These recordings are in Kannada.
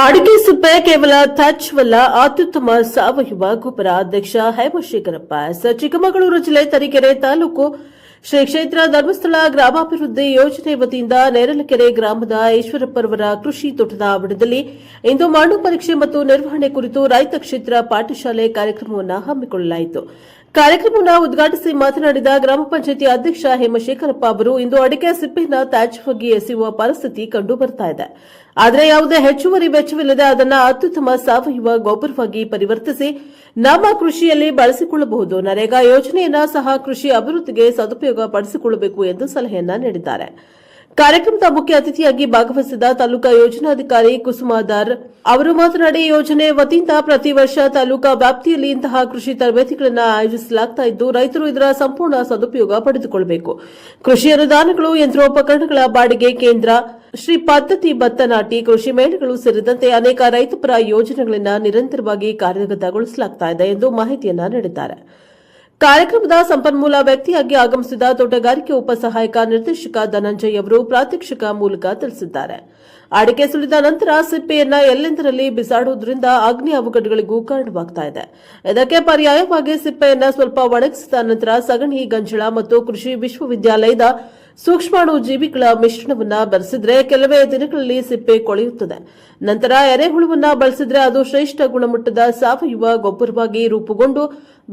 ಅಡಿಕೆ ಸಿಪ್ಪೆ ಕೇವಲ ತ್ಯಾಜ್ಯವಲ್ಲ, ಅತ್ಯುತ್ತಮ ಸಾವಯವ ಗೊಬ್ಬರ. ಅಧ್ಯಕ್ಷ ಹೇಮಶೇಖರಪ್ಪ ಎಸ್. ಚಿಕ್ಕಮಗಳೂರು ಜಿಲ್ಲೆ ತರೀಕೆರೆ ತಾಲೂಕು ಶ್ರೀ ಕ್ಷೇತ್ರ ಧರ್ಮಸ್ಥಳ ಗ್ರಾಮಾಭಿವೃದ್ಧಿ ಯೋಜನೆ ವತಿಯಿಂದ ನೇರಲಕೆರೆ ಗ್ರಾಮದ ಈಶ್ವರಪ್ಪರವರ ಕೃಷಿ ತೋಟದ ಆವರಣದಲ್ಲಿ ಇಂದು ಮಣ್ಣು ಪರೀಕ್ಷೆ ಮತ್ತು ನಿರ್ವಹಣೆ ಕುರಿತು ರೈತ ಕ್ಷೇತ್ರ ಪಾಠಶಾಲೆ ಕಾರ್ಯಕ್ರಮವನ್ನು ಹಮ್ಮಿಕೊಳ್ಳಲಾಯಿತು. ಕಾರ್ಯಕ್ರಮವನ್ನು ಉದ್ಘಾಟಿಸಿ ಮಾತನಾಡಿದ ಗ್ರಾಮ ಪಂಚಾಯಿತಿ ಅಧ್ಯಕ್ಷ ಹೇಮಶೇಖರಪ್ಪ ಅವರು, ಇಂದು ಅಡಿಕೆ ಸಿಪ್ಪೆಯನ್ನು ತ್ಯಾಜ್ಯವಾಗಿ ಎಸೆಯುವ ಪರಿಸ್ಥಿತಿ ಕಂಡುಬರುತ್ತಿದೆ. ಆದರೆ ಯಾವುದೇ ಹೆಚ್ಚುವರಿ ವೆಚ್ಚವಿಲ್ಲದೆ ಅದನ್ನು ಅತ್ಯುತ್ತಮ ಸಾವಯವ ಗೊಬ್ಬರವಾಗಿ ಪರಿವರ್ತಿಸಿ ನಮ್ಮ ಕೃಷಿಯಲ್ಲಿ ಬಳಸಿಕೊಳ್ಳಬಹುದು. ನರೇಗಾ ಯೋಜನೆಯನ್ನು ಸಹ ಕೃಷಿ ಅಭಿವೃದ್ಧಿಗೆ ಸದುಪಯೋಗ ಪಡಿಸಿಕೊಳ್ಳಬೇಕು ಎಂದು ಸಲಹೆಯನ್ನ ನೀಡಿದ್ದಾರೆ. ಕಾರ್ಯಕ್ರಮದ ಮುಖ್ಯ ಅತಿಥಿಯಾಗಿ ಭಾಗವಹಿಸಿದ ತಾಲೂಕಾ ಯೋಜನಾಧಿಕಾರಿ ಕುಸುಮಾದಾರ್ ಅವರು ಮಾತನಾಡಿ, ಯೋಜನೆ ವತಿಯಿಂದ ಪ್ರತಿ ವರ್ಷ ತಾಲೂಕಾ ವ್ಯಾಪ್ತಿಯಲ್ಲಿ ಇಂತಹ ಕೃಷಿ ತರಬೇತಿಗಳನ್ನು ಆಯೋಜಿಸಲಾಗುತ್ತಿದ್ದು, ರೈತರು ಇದರ ಸಂಪೂರ್ಣ ಸದುಪಯೋಗ ಪಡೆದುಕೊಳ್ಳಬೇಕು. ಕೃಷಿ ಅನುದಾನಗಳು, ಯಂತ್ರೋಪಕರಣಗಳ ಬಾಡಿಗೆ ಕೇಂದ್ರ, ಶ್ರೀ ಪದ್ಧತಿ ಭತ್ತ ನಾಟಿ, ಕೃಷಿ ಮೇಳಗಳು ಸೇರಿದಂತೆ ಅನೇಕ ರೈತಪರ ಯೋಜನೆಗಳನ್ನು ನಿರಂತರವಾಗಿ ಕಾರ್ಯಗತಗೊಳಿಸಲಾಗುತ್ತಿದೆ ಎಂದು ಮಾಹಿತಿಯನ್ನ ನೀಡಿದ್ದಾರೆ. ಕಾರ್ಯಕ್ರಮದ ಸಂಪನ್ಮೂಲ ವ್ಯಕ್ತಿಯಾಗಿ ಆಗಮಿಸಿದ ತೋಟಗಾರಿಕೆ ಉಪ ಸಹಾಯಕ ನಿರ್ದೇಶಕ ಧನಂಜಯ್ ಅವರು ಪ್ರಾತ್ಯಕ್ಷಿಕ ಮೂಲಕ ತಿಳಿಸಿದ್ದಾರೆ. ಅಡಿಕೆ ಸುಲಿದ ನಂತರ ಸಿಪ್ಪೆಯನ್ನ ಎಲ್ಲೆಂದರಲ್ಲಿ ಬಿಸಾಡುವುದರಿಂದ ಅಗ್ನಿ ಅವಘಡಗಳಿಗೂ ಕಾರಣವಾಗುತ್ತಿದೆ. ಇದಕ್ಕೆ ಪರ್ಯಾಯವಾಗಿ ಸಿಪ್ಪೆಯನ್ನ ಸ್ವಲ್ಪ ಒಣಗಿಸಿದ ನಂತರ ಸಗಣಿ, ಗಂಜಳ ಮತ್ತು ಕೃಷಿ ವಿಶ್ವವಿದ್ಯಾಲಯದ ಸೂಕ್ಷ್ಮಾಣು ಜೀವಿಗಳ ಮಿಶ್ರಣವನ್ನ ಬೆರೆಸಿದ್ರೆ ಕೆಲವೇ ದಿನಗಳಲ್ಲಿ ಸಿಪ್ಪೆ ಕೊಳೆಯುತ್ತದೆ. ನಂತರ ಎರೆಹುಳುವನ್ನ ಬಳಸಿದ್ರೆ ಅದು ಶ್ರೇಷ್ಠ ಗುಣಮಟ್ಟದ ಸಾವಯವ ಗೊಬ್ಬರವಾಗಿ ರೂಪುಗೊಂಡು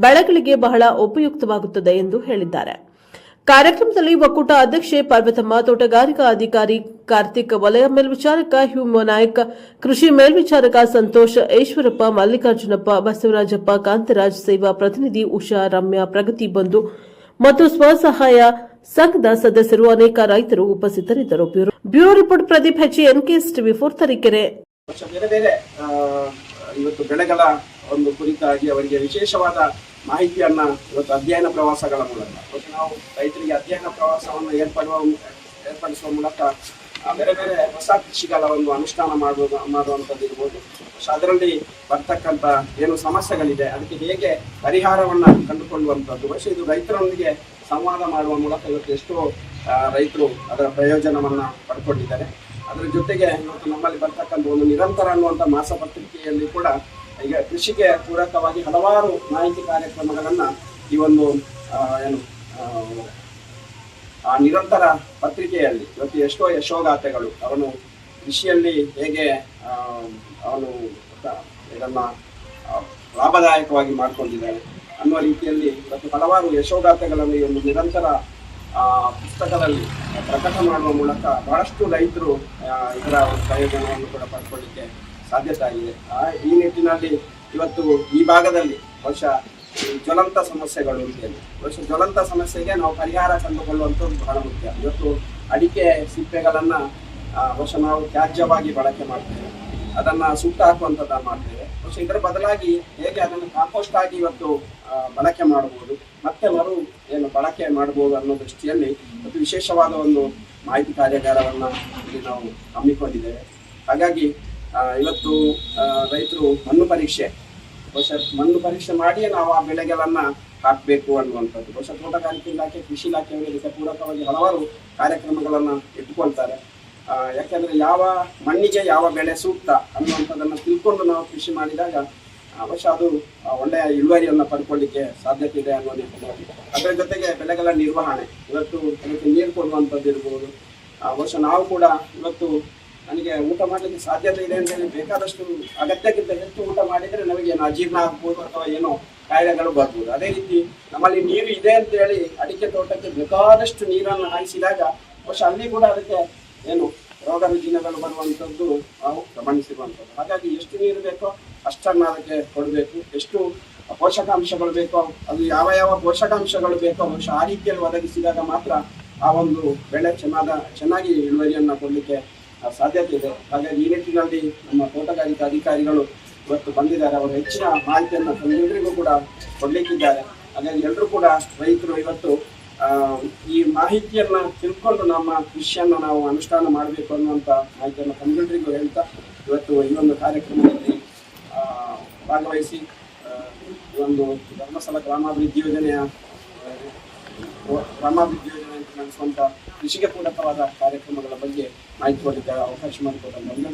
ಬೆಳೆಗಳಿಗೆ ಬಹಳ ಉಪಯುಕ್ತವಾಗುತ್ತದೆ ಎಂದು ಹೇಳಿದ್ದಾರೆ. ಕಾರ್ಯಕ್ರಮದಲ್ಲಿ ಒಕ್ಕೂಟ ಅಧ್ಯಕ್ಷೆ ಪಾರ್ವತಮ್ಮ, ತೋಟಗಾರಿಕಾ ಅಧಿಕಾರಿ ಕಾರ್ತಿಕ್, ವಲಯ ಮೇಲ್ವಿಚಾರಕ ಹ್ಯೂಮ ನಾಯಕ್, ಕೃಷಿ ಮೇಲ್ವಿಚಾರಕ ಸಂತೋಷ್, ಈಶ್ವರಪ್ಪ, ಮಲ್ಲಿಕಾರ್ಜುನಪ್ಪ, ಬಸವರಾಜಪ್ಪ, ಕಾಂತರಾಜ್, ಸೇವಾ ಪ್ರತಿನಿಧಿ ಉಷಾ, ರಮ್ಯಾ, ಪ್ರಗತಿ ಬಂಧು ಮತ್ತು ಸ್ವಸಹಾಯ ಸಂಘದ ಸದಸ್ಯರು, ಅನೇಕ ರೈತರು ಉಪಸ್ಥಿತರಿದ್ದರು. ಬ್ಯೂರೋ ರಿಪೋರ್ಟ್ ಪ್ರದೀಪ್ ಹೆಚ್, ಎನ್ಕೆಎಸ್ ಟಿವಿ 4 ತರೀಕೆರೆ. ಬೇರೆ ಬೇರೆ ಇವತ್ತು ಬೆಳೆಗಳ ಒಂದು ಕುರಿತಾಗಿ ಅವರಿಗೆ ವಿಶೇಷವಾದ ಮಾಹಿತಿಯನ್ನ ಇವತ್ತು ಅಧ್ಯಯನ ಪ್ರವಾಸಗಳ ಮೂಲಕ ನಾವು ರೈತರಿಗೆ ಅಧ್ಯಯನ ಪ್ರವಾಸವನ್ನು ಏರ್ಪಡಿಸುವ ಮೂಲಕ ಬೇರೆ ಬೇರೆ ಹೊಸ ಕೃಷಿಗಳ ಒಂದು ಅನುಷ್ಠಾನ ಮಾಡುವಂಥದ್ದು ಇರ್ಬೋದು. ಅದರಲ್ಲಿ ಬರ್ತಕ್ಕಂಥ ಏನು ಸಮಸ್ಯೆಗಳಿದೆ ಅದಕ್ಕೆ ಹೇಗೆ ಪರಿಹಾರವನ್ನ ಕಂಡುಕೊಳ್ಳುವಂಥದ್ದು, ಇದು ರೈತರೊಂದಿಗೆ ಸಂವಾದ ಮಾಡುವ ಮೂಲಕ ಇವತ್ತು ಎಷ್ಟೋ ರೈತರು ಅದರ ಪ್ರಯೋಜನವನ್ನ ಪಡ್ಕೊಂಡಿದ್ದಾರೆ. ಅದರ ಜೊತೆಗೆ ಇವತ್ತು ನಮ್ಮಲ್ಲಿ ಬರ್ತಕ್ಕಂಥ ಒಂದು ನಿರಂತರ ಅನ್ನುವಂಥ ಮಾಸಪತ್ರಿಕೆಯಲ್ಲಿ ಕೂಡ ಈಗ ಕೃಷಿಗೆ ಪೂರಕವಾಗಿ ಹಲವಾರು ಮಾಹಿತಿ ಕಾರ್ಯಕ್ರಮಗಳನ್ನ ಈ ಒಂದು ಆ ನಿರಂತರ ಪತ್ರಿಕೆಯಲ್ಲಿ ಇವತ್ತು ಎಷ್ಟೋ ಯಶೋಗಾಥೆಗಳು, ಅವನು ಕೃಷಿಯಲ್ಲಿ ಹೇಗೆ ಅವನು ಇದನ್ನ ಲಾಭದಾಯಕವಾಗಿ ಮಾಡಿಕೊಂಡಿದ್ದಾನೆ ಅನ್ನುವ ರೀತಿಯಲ್ಲಿ ಇವತ್ತು ಹಲವಾರು ಯಶೋಗಾಥೆಗಳನ್ನು ಈ ಒಂದು ನಿರಂತರ ಪುಸ್ತಕದಲ್ಲಿ ಪ್ರಕಟ ಮಾಡುವ ಮೂಲಕ ಬಹಳಷ್ಟು ರೈತರು ಇದರ ಪ್ರಯೋಜನವನ್ನು ಕೂಡ ಪಡ್ಕೊಳ್ಳಿಕ್ಕೆ ಸಾಧ್ಯತೆ ಆಗಿದೆ. ಈ ನಿಟ್ಟಿನಲ್ಲಿ ಇವತ್ತು ಈ ಭಾಗದಲ್ಲಿ ಬಹುಶಃ ಜ್ವಲಂತ ಸಮಸ್ಯೆಗಳು ಅಂತೇಳಿ ಜ್ವಲಂತ ಸಮಸ್ಯೆಗೆ ನಾವು ಪರಿಹಾರ ಕಂಡುಕೊಳ್ಳುವಂಥದ್ದು ಬಹಳ ಮುಖ್ಯ. ಇವತ್ತು ಅಡಿಕೆ ಸಿಪ್ಪೆಗಳನ್ನ ಬಹುಶಃ ನಾವು ತ್ಯಾಜ್ಯವಾಗಿ ಬಳಕೆ ಮಾಡ್ತೇವೆ, ಅದನ್ನ ಸುಟ್ಟು ಹಾಕುವಂಥದ್ದನ್ನು ಮಾಡ್ತೇವೆ. ಬಹುಶಃ ಇದರ ಬದಲಾಗಿ ಹೇಗೆ ಅದನ್ನು ಕಾಂಪೋಸ್ಟ್ ಆಗಿ ಇವತ್ತು ಬಳಕೆ ಮಾಡಬಹುದು, ಮತ್ತೆ ಬಳಕೆ ಮಾಡಬಹುದು ಅನ್ನೋ ದೃಷ್ಟಿಯಲ್ಲಿ ಇವತ್ತು ವಿಶೇಷವಾದ ಒಂದು ಮಾಹಿತಿ ಕಾರ್ಯಾಗಾರವನ್ನ ಇಲ್ಲಿ ನಾವು ಹಮ್ಮಿಕೊಂಡಿದ್ದೇವೆ. ಹಾಗಾಗಿ ಇವತ್ತು ರೈತರು ಮಣ್ಣು ಪರೀಕ್ಷೆ ಮಾಡಿಯೇ ನಾವು ಆ ಬೆಳೆಗಳನ್ನ ಹಾಕಬೇಕು ಅನ್ನುವಂಥದ್ದು. ಬಹುಶಃ ತೋಟಗಾರಿಕೆ ಇಲಾಖೆ, ಕೃಷಿ ಇಲಾಖೆಯವರಿಗೆ ಇದಕ್ಕೆ ಪೂರಕವಾಗಿ ಹಲವಾರು ಕಾರ್ಯಕ್ರಮಗಳನ್ನ ಇಟ್ಟುಕೊಳ್ತಾರೆ. ಯಾಕೆಂದ್ರೆ ಯಾವ ಮಣ್ಣಿಗೆ ಯಾವ ಬೆಳೆ ಸೂಕ್ತ ಅನ್ನುವಂಥದ್ದನ್ನು ತಿಳ್ಕೊಂಡು ನಾವು ಕೃಷಿ ಮಾಡಿದಾಗ ಬಹುಶಃ ಅದು ಒಳ್ಳೆಯ ಇಳುವರಿಯನ್ನು ಪಡ್ಕೊಳ್ಳಿಕ್ಕೆ ಸಾಧ್ಯತೆ ಇದೆ ಅನ್ನೋ ನಿಟ್ಟಿನಲ್ಲಿ. ಅದರ ಜೊತೆಗೆ ಬೆಳೆಗಳ ನಿರ್ವಹಣೆ, ಇವತ್ತು ಅದಕ್ಕೆ ನೀರು ಕೊಡುವಂಥದ್ದು ಇರ್ಬೋದು. ಬಹುಶಃ ನಾವು ಕೂಡ ಇವತ್ತು ನನಗೆ ಊಟ ಮಾಡಲಿಕ್ಕೆ ಸಾಧ್ಯತೆ ಇದೆ ಅಂತ ಹೇಳಿ ಬೇಕಾದಷ್ಟು ಅಗತ್ಯಕ್ಕಿಂತ ಹೆಚ್ಚು ಊಟ ಮಾಡಿದರೆ ನಮಗೆ ಏನು ಅಜೀರ್ಣ ಆಗ್ಬೋದು ಅಥವಾ ಏನೋ ಕಾಯಿಲೆಗಳು ಬರ್ಬೋದು. ಅದೇ ರೀತಿ ನಮ್ಮಲ್ಲಿ ನೀರು ಇದೆ ಅಂತ ಹೇಳಿ ಅಡಿಕೆ ತೋಟಕ್ಕೆ ಬೇಕಾದಷ್ಟು ನೀರನ್ನು ಹಾಯಿಸಿದಾಗ ಬಹುಶಃ ಅಲ್ಲಿ ಕೂಡ ಅದಕ್ಕೆ ಏನು ರೋಗ ರುಜಿನಗಳು ಬರುವಂಥದ್ದು ನಾವು ಗಮನಿಸಿರುವಂಥದ್ದು. ಹಾಗಾಗಿ ಎಷ್ಟು ನೀರು ಬೇಕೋ ಅಷ್ಟನ್ನು ಅದಕ್ಕೆ ಕೊಡಬೇಕು, ಎಷ್ಟು ಪೋಷಕಾಂಶಗಳು ಬೇಕೋ ಅದು ಯಾವ ಯಾವ ಪೋಷಕಾಂಶಗಳು ಬೇಕೋ ಬಹುಶಃ ಆ ರೀತಿಯಲ್ಲಿ ಒದಗಿಸಿದಾಗ ಮಾತ್ರ ಆ ಒಂದು ಬೆಳೆ ಚೆನ್ನಾಗಿ ಇಳುವರಿಯನ್ನು ಕೊಡಲಿಕ್ಕೆ ಸಾಧ್ಯತೆ ಇದೆ. ಹಾಗಾಗಿ ಈ ನಿಟ್ಟಿನಲ್ಲಿ ನಮ್ಮ ತೋಟಗಾರಿಕಾ ಅಧಿಕಾರಿಗಳು ಇವತ್ತು ಬಂದಿದ್ದಾರೆ, ಅವರು ಹೆಚ್ಚಿನ ಮಾಹಿತಿಯನ್ನು ಎಲ್ಲರಿಗೂ ಕೂಡ ಕೊಡಲಿಕ್ಕಿದ್ದಾರೆ. ಹಾಗಾಗಿ ಎಲ್ಲರೂ ಕೂಡ ರೈತರು ಇವತ್ತು ಈ ಮಾಹಿತಿಯನ್ನ ತಿಳ್ಕೊಂಡು ನಮ್ಮ ಕೃಷಿಯನ್ನು ನಾವು ಅನುಷ್ಠಾನ ಮಾಡಬೇಕು ಅನ್ನುವಂಥ ಮಾಹಿತಿಯನ್ನು ತಮ್ಮೆಲ್ಲರಿಗೂ ಹೇಳ್ತಾ ಇವತ್ತು ಈ ಒಂದು ಕಾರ್ಯಕ್ರಮದಲ್ಲಿ ಭಾಗವಹಿಸಿ ಈ ಒಂದು ಧರ್ಮಸ್ಥಳ ಗ್ರಾಮಾಭಿವೃದ್ಧಿ ಯೋಜನೆ ನಡೆಸುವಂಥ ಕೃಷಿಗೆ ಪೂರಕವಾದ ಕಾರ್ಯಕ್ರಮಗಳ ಬಗ್ಗೆ ಮಾಹಿತಿ ಕೊಡಲಿಕ್ಕೆ ಅವಕಾಶ ಮಾಡಿಕೊಡಲು